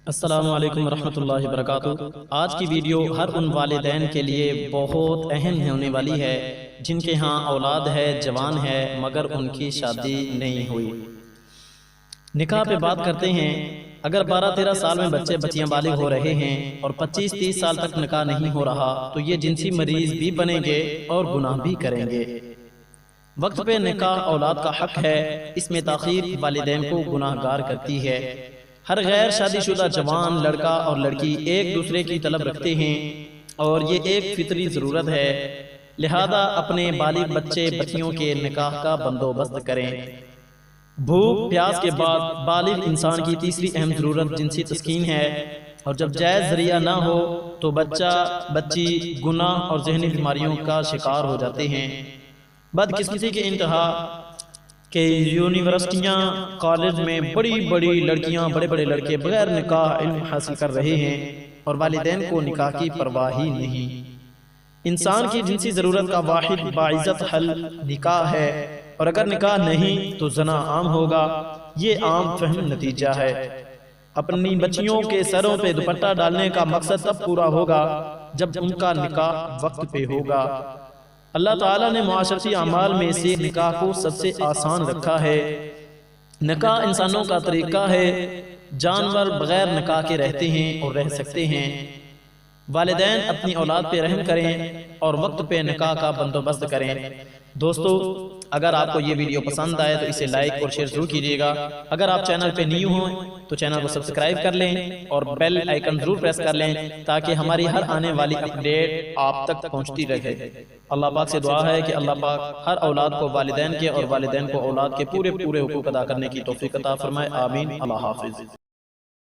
السلام علیکم ورحمۃ اللہ وبرکاتہ۔ آج کی ویڈیو ہر ان والدین کے لیے بہت اہم ہونے والی ہے جن کے ہاں اولاد ہے، جوان ہے، مگر ان کی شادی نہیں ہوئی۔ نکاح پہ بات کرتے ہیں۔ اگر 12-13 سال میں بچے بچیاں بالغ ہو رہے ہیں اور 25-30 سال تک نکاح نہیں ہو رہا تو یہ جنسی مریض بھی بنیں گے اور گناہ بھی کریں گے۔ وقت پہ نکاح اولاد کا حق ہے، اس میں تاخیر والدین کو گناہ گار کرتی ہے۔ ہر غیر شادی شدہ جوان، لڑکا اور لڑکی ایک دوسرے کی طلب رکھتے ہیں اور یہ ایک فطری ضرورت ہے، لہذا اپنے بالغ بچے بچیوں کے نکاح کا بندوبست کریں۔ بھوک پیاس کے بعد بالغ انسان کی تیسری اہم ضرورت جنسی تسکین ہے، اور جب جائز ذریعہ نہ ہو تو بچہ بچی گناہ اور ذہنی بیماریوں کا شکار ہو جاتے ہیں۔ بدقسمتی کے انتہا کہ یونیورسٹیاں، کالج میں بڑی بڑی لڑکیاں، بڑے بڑے لڑکے بغیر نکاح علم حاصل کر رہے ہیں اور والدین کو نکاح کی پرواہ ہی نہیں۔ انسان کی جنسی ضرورت کا واحد باعزت حل نکاح ہے، اور اگر نکاح نہیں تو زنا عام ہوگا۔ یہ عام فہم نتیجہ ہے۔ اپنی بچیوں کے سروں پہ دوپٹہ ڈالنے کا مقصد تب پورا ہوگا جب ان کا نکاح وقت پہ ہوگا۔ اللہ تعالیٰ نے معاشرتی اعمال میں سے نکاح کو سب سے آسان رکھا ہے۔ نکاح انسانوں کا طریقہ ہے، جانور بغیر نکاح کے رہتے ہیں اور رہ سکتے ہیں۔ والدین اپنی اولاد پہ رحم کریں اور وقت پہ نکاح کا بندوبست کریں۔ دوستو، اگر آپ کو یہ ویڈیو پسند آئے تو اسے لائک اور شیئر ضرور کیجیے گا۔ اگر آپ چینل پہ نیو ہوں تو چینل کو سبسکرائب کر لیں اور بیل آئیکن ضرور پریس کر لیں تاکہ ہماری ہر آنے والی اپڈیٹ آپ تک پہنچتی رہے۔ اللہ پاک سے دعا ہے کہ اللہ پاک ہر اولاد کو والدین کے اور والدین کو اولاد کے پورے حقوق ادا کرنے کی توفیق عطا فرمائے۔ آمین۔ اللہ حافظ۔